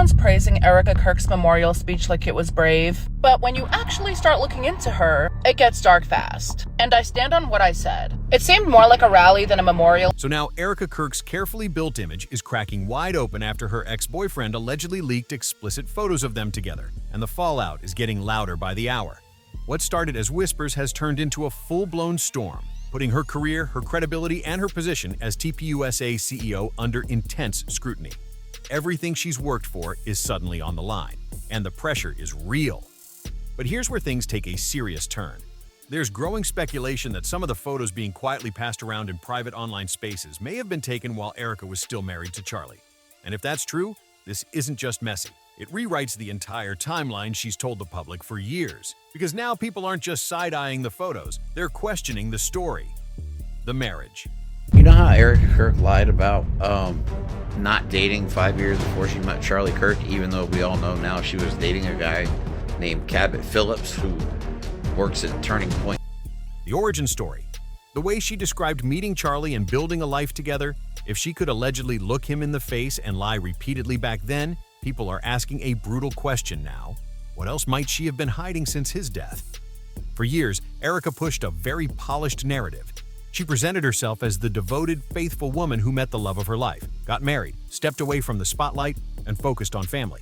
Everyone's praising Erika Kirk's memorial speech like it was brave, but when you actually start looking into her, it gets dark fast. And I stand on what I said. It seemed more like a rally than a memorial. So now Erika Kirk's carefully built image is cracking wide open after her ex-boyfriend allegedly leaked explicit photos of them together, and the fallout is getting louder by the hour. What started as whispers has turned into a full-blown storm, putting her career, her credibility, and her position as TPUSA CEO under intense scrutiny. Everything she's worked for is suddenly on the line, and the pressure is real. But here's where things take a serious turn. There's growing speculation that some of the photos being quietly passed around in private online spaces may have been taken while Erika was still married to Charlie. And if that's true, this isn't just messy. It rewrites the entire timeline she's told the public for years. Because now people aren't just side-eyeing the photos, they're questioning the story. The marriage. You know how Erika Kirk lied about not dating 5 years before she met Charlie Kirk, even though we all know now she was dating a guy named Cabot Phillips who works at Turning Point. The origin story. The way she described meeting Charlie and building a life together, if she could allegedly look him in the face and lie repeatedly back then, people are asking a brutal question now. What else might she have been hiding since his death? For years, Erika pushed a very polished narrative. She presented herself as the devoted, faithful woman who met the love of her life, got married, stepped away from the spotlight, and focused on family.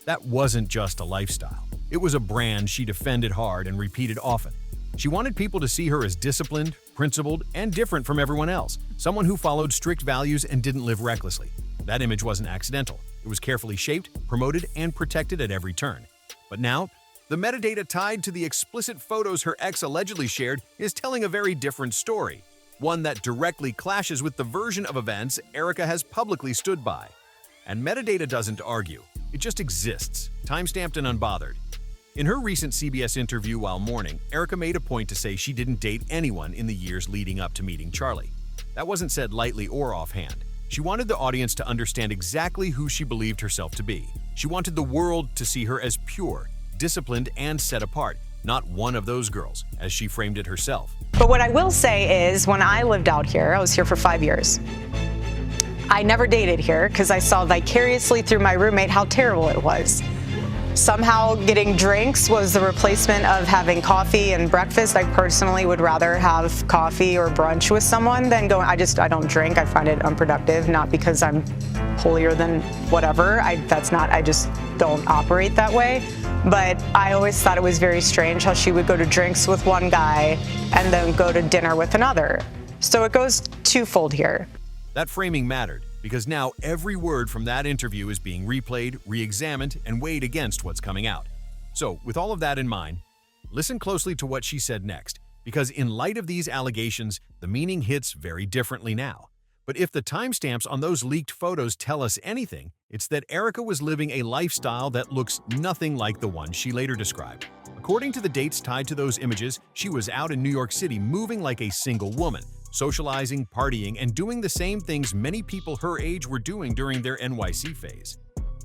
That wasn't just a lifestyle. It was a brand she defended hard and repeated often. She wanted people to see her as disciplined, principled, and different from everyone else, someone who followed strict values and didn't live recklessly. That image wasn't accidental. It was carefully shaped, promoted, and protected at every turn. But now, the metadata tied to the explicit photos her ex allegedly shared is telling a very different story, one that directly clashes with the version of events Erika has publicly stood by. And metadata doesn't argue. It just exists, timestamped and unbothered. In her recent CBS interview while mourning, Erika made a point to say she didn't date anyone in the years leading up to meeting Charlie. That wasn't said lightly or offhand. She wanted the audience to understand exactly who she believed herself to be. She wanted the world to see her as pure, disciplined, and set apart, not one of those girls, as she framed it herself. But what I will say is, when I lived out here, I was here for 5 years. I never dated here because I saw vicariously through my roommate how terrible it was. Somehow getting drinks was the replacement of having coffee and breakfast. I personally would rather have coffee or brunch with someone than going, I don't drink. I find it unproductive, not because I'm holier than whatever. I just don't operate that way. But I always thought it was very strange how she would go to drinks with one guy and then go to dinner with another. So it goes twofold here. That framing mattered, because now every word from that interview is being replayed, re-examined, and weighed against what's coming out. So, with all of that in mind, listen closely to what she said next, because in light of these allegations, the meaning hits very differently now. But if the timestamps on those leaked photos tell us anything, it's that Erika was living a lifestyle that looks nothing like the one she later described. According to the dates tied to those images, she was out in New York City moving like a single woman, socializing, partying, and doing the same things many people her age were doing during their NYC phase.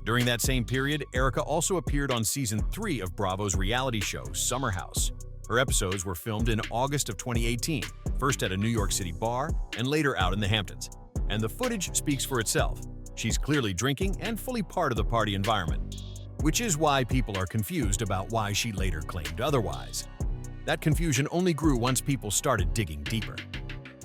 During that same period, Erika also appeared on Season 3 of Bravo's reality show, Summer House. Her episodes were filmed in August of 2018, first at a New York City bar and later out in the Hamptons. And the footage speaks for itself. She's clearly drinking and fully part of the party environment, which is why people are confused about why she later claimed otherwise. That confusion only grew once people started digging deeper.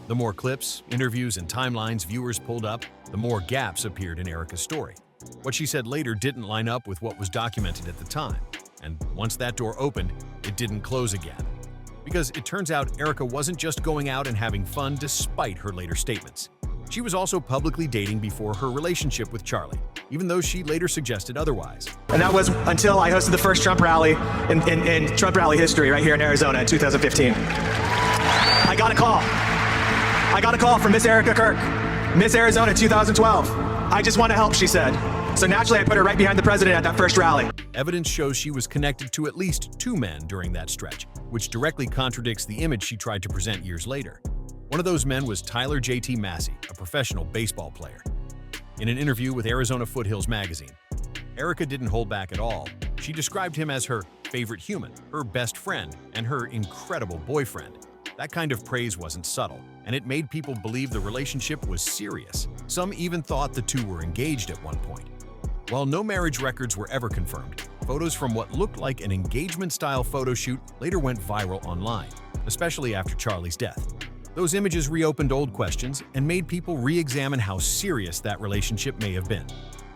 The more clips, interviews, and timelines viewers pulled up, the more gaps appeared in Erika's story. What she said later didn't line up with what was documented at the time. And once that door opened, it didn't close again. Because it turns out Erika wasn't just going out and having fun despite her later statements. She was also publicly dating before her relationship with Charlie, even though she later suggested otherwise. And that was until I hosted the first Trump rally in Trump rally history right here in Arizona in 2015. I got a call from Miss Erika Kirk, Miss Arizona 2012. I just want to help, she said. So naturally, I put her right behind the president at that first rally. Evidence shows she was connected to at least 2 men during that stretch, which directly contradicts the image she tried to present years later. One of those men was Tyler J.T. Massey, a professional baseball player. In an interview with Arizona Foothills magazine, Erika didn't hold back at all. She described him as her favorite human, her best friend, and her incredible boyfriend. That kind of praise wasn't subtle, and it made people believe the relationship was serious. Some even thought the two were engaged at one point. While no marriage records were ever confirmed, photos from what looked like an engagement-style photo shoot later went viral online, especially after Charlie's death. Those images reopened old questions and made people re-examine how serious that relationship may have been.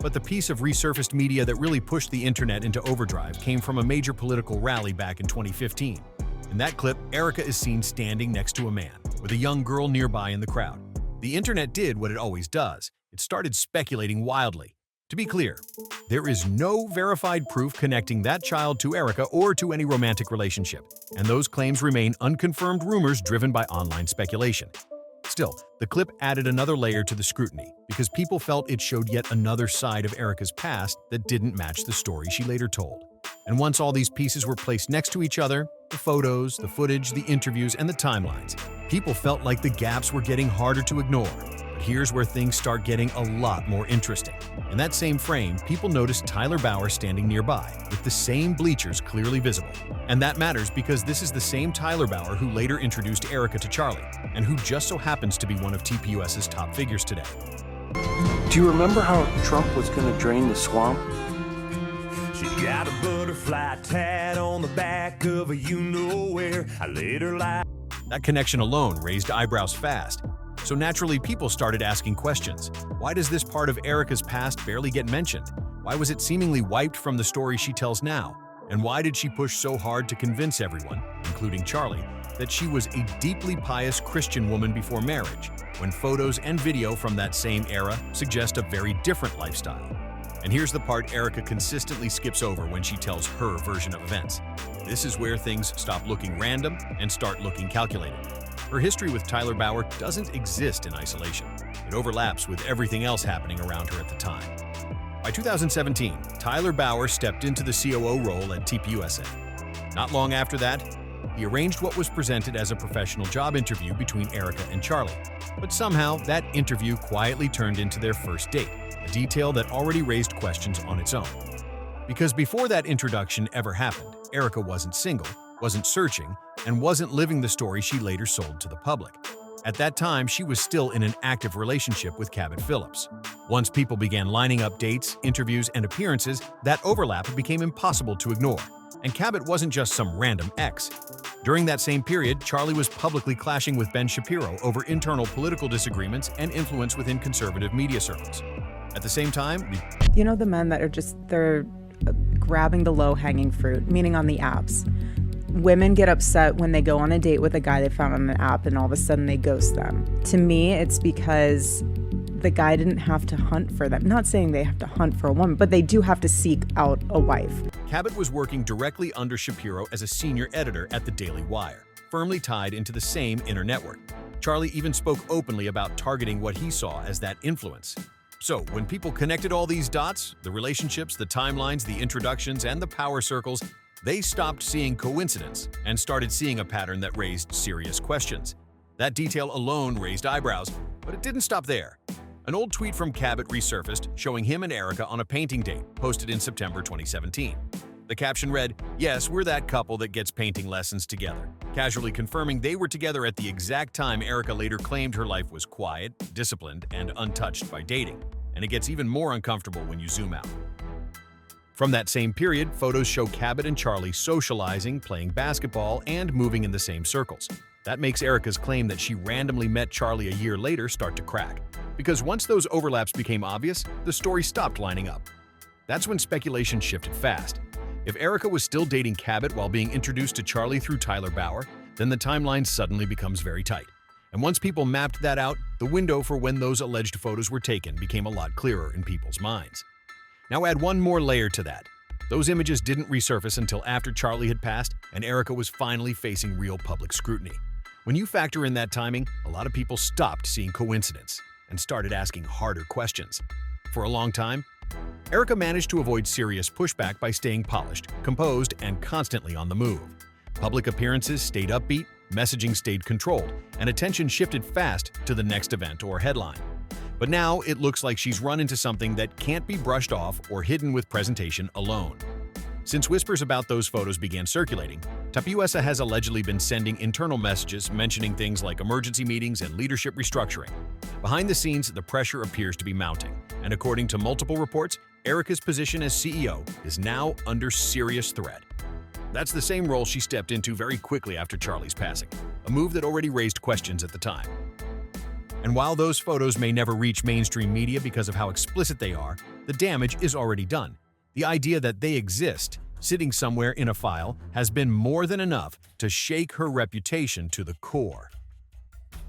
But the piece of resurfaced media that really pushed the internet into overdrive came from a major political rally back in 2015. In that clip, Erika is seen standing next to a man, with a young girl nearby in the crowd. The internet did what it always does. It started speculating wildly. To be clear, there is no verified proof connecting that child to Erika or to any romantic relationship, and those claims remain unconfirmed rumors driven by online speculation. Still, the clip added another layer to the scrutiny because people felt it showed yet another side of Erika's past that didn't match the story she later told. And once all these pieces were placed next to each other, the photos, the footage, the interviews, and the timelines, people felt like the gaps were getting harder to ignore. But here's where things start getting a lot more interesting. In that same frame, people noticed Tyler Bauer standing nearby, with the same bleachers clearly visible. And that matters because this is the same Tyler Bauer who later introduced Erika to Charlie, and who just so happens to be one of TPUS's top figures today. Do you remember how Trump was going to drain the swamp? She got a butterfly tat on the back of a you-know-where. I laid her life. That connection alone raised eyebrows fast. So naturally, people started asking questions. Why does this part of Erika's past barely get mentioned? Why was it seemingly wiped from the story she tells now? And why did she push so hard to convince everyone, including Charlie, that she was a deeply pious Christian woman before marriage, when photos and video from that same era suggest a very different lifestyle? And here's the part Erika consistently skips over when she tells her version of events. This is where things stop looking random and start looking calculated. Her history with Tyler Bauer doesn't exist in isolation. It overlaps with everything else happening around her at the time. By 2017, Tyler Bauer stepped into the COO role at TPUSA. Not long after that, he arranged what was presented as a professional job interview between Erika and Charlie. But somehow, that interview quietly turned into their first date, a detail that already raised questions on its own. Because before that introduction ever happened, Erika wasn't single, wasn't searching, and wasn't living the story she later sold to the public. At that time, she was still in an active relationship with Cabot Phillips. Once people began lining up dates, interviews, and appearances, that overlap became impossible to ignore. And Cabot wasn't just some random ex. During that same period, Charlie was publicly clashing with Ben Shapiro over internal political disagreements and influence within conservative media circles. At the same time, you know, the men that are they're grabbing the low-hanging fruit, meaning on the apps. Women get upset when they go on a date with a guy they found on an app and all of a sudden they ghost them. To me, it's because the guy didn't have to hunt for them. Not saying they have to hunt for a woman, but they do have to seek out a wife. Cabot was working directly under Shapiro as a senior editor at the Daily Wire, firmly tied into the same inner network. Charlie even spoke openly about targeting what he saw as that influence. So, when people connected all these dots, the relationships, the timelines, the introductions, and the power circles, they stopped seeing coincidence and started seeing a pattern that raised serious questions. That detail alone raised eyebrows, but it didn't stop there. An old tweet from Cabot resurfaced showing him and Erika on a painting date, posted in September 2017. The caption read, "Yes, we're that couple that gets painting lessons together," casually confirming they were together at the exact time Erika later claimed her life was quiet, disciplined, and untouched by dating. And it gets even more uncomfortable when you zoom out. From that same period, photos show Cabot and Charlie socializing, playing basketball, and moving in the same circles. That makes Erika's claim that she randomly met Charlie a year later start to crack. Because once those overlaps became obvious, the story stopped lining up. That's when speculation shifted fast. If Erika was still dating Cabot while being introduced to Charlie through Tyler Bauer, then the timeline suddenly becomes very tight. And once people mapped that out, the window for when those alleged photos were taken became a lot clearer in people's minds. Now add one more layer to that. Those images didn't resurface until after Charlie had passed and Erika was finally facing real public scrutiny. When you factor in that timing, a lot of people stopped seeing coincidence and started asking harder questions. For a long time, Erika managed to avoid serious pushback by staying polished, composed, and constantly on the move. Public appearances stayed upbeat, messaging stayed controlled, and attention shifted fast to the next event or headline. But now it looks like she's run into something that can't be brushed off or hidden with presentation alone. Since whispers about those photos began circulating, Tapiuesa has allegedly been sending internal messages mentioning things like emergency meetings and leadership restructuring. Behind the scenes, the pressure appears to be mounting, and according to multiple reports, Erika's position as CEO is now under serious threat. That's the same role she stepped into very quickly after Charlie's passing, a move that already raised questions at the time. And while those photos may never reach mainstream media because of how explicit they are, the damage is already done. The idea that they exist, sitting somewhere in a file, has been more than enough to shake her reputation to the core.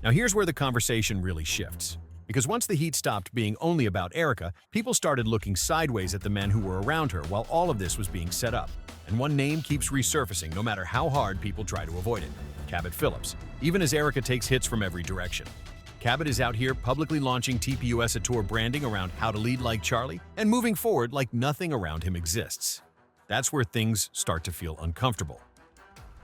Now here's where the conversation really shifts. Because once the heat stopped being only about Erika, people started looking sideways at the men who were around her while all of this was being set up. And one name keeps resurfacing no matter how hard people try to avoid it: Cabot Phillips, even as Erika takes hits from every direction. Cabot is out here publicly launching TPUSA Tour branding around how to lead like Charlie and moving forward like nothing around him exists. That's where things start to feel uncomfortable.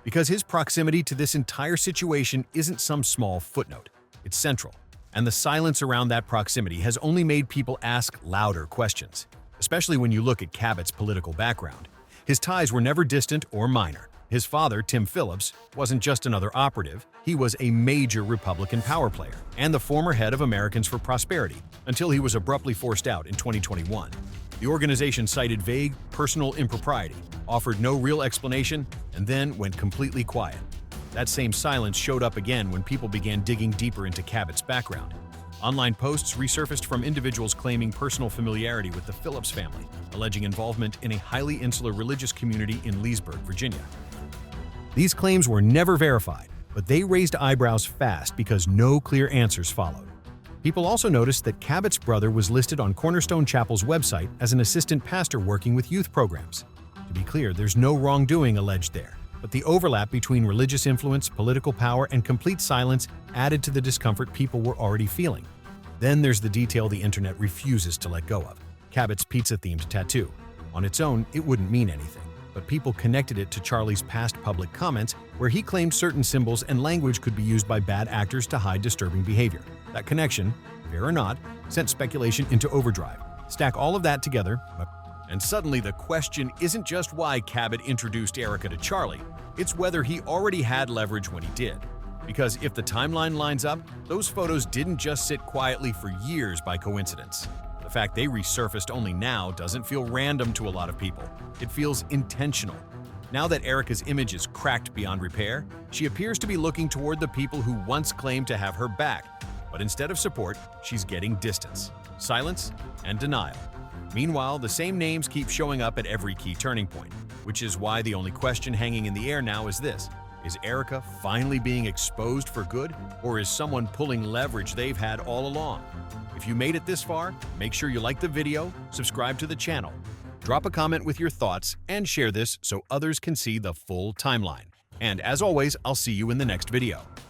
Because his proximity to this entire situation isn't some small footnote, it's central. And the silence around that proximity has only made people ask louder questions, especially when you look at Cabot's political background. His ties were never distant or minor. His father, Tim Phillips, wasn't just another operative, he was a major Republican power player and the former head of Americans for Prosperity, until he was abruptly forced out in 2021. The organization cited vague, personal impropriety, offered no real explanation, and then went completely quiet. That same silence showed up again when people began digging deeper into Cabot's background. Online posts resurfaced from individuals claiming personal familiarity with the Phillips family, alleging involvement in a highly insular religious community in Leesburg, Virginia. These claims were never verified, but they raised eyebrows fast because no clear answers followed. People also noticed that Cabot's brother was listed on Cornerstone Chapel's website as an assistant pastor working with youth programs. To be clear, there's no wrongdoing alleged there, but the overlap between religious influence, political power, and complete silence added to the discomfort people were already feeling. Then there's the detail the internet refuses to let go of: Cabot's pizza-themed tattoo. On its own, it wouldn't mean anything, but people connected it to Charlie's past public comments where he claimed certain symbols and language could be used by bad actors to hide disturbing behavior. That connection, fair or not, sent speculation into overdrive. Stack all of that together, and suddenly the question isn't just why Cabot introduced Erika to Charlie, it's whether he already had leverage when he did. Because if the timeline lines up, those photos didn't just sit quietly for years by coincidence. The fact they resurfaced only now doesn't feel random to a lot of people. It feels intentional. Now that Erika's image is cracked beyond repair, she appears to be looking toward the people who once claimed to have her back. But instead of support, she's getting distance, silence, and denial. Meanwhile, the same names keep showing up at every key turning point, which is why the only question hanging in the air now is this: is Erika finally being exposed for good, or is someone pulling leverage they've had all along? If you made it this far, make sure you like the video, subscribe to the channel, drop a comment with your thoughts, and share this so others can see the full timeline. And as always, I'll see you in the next video.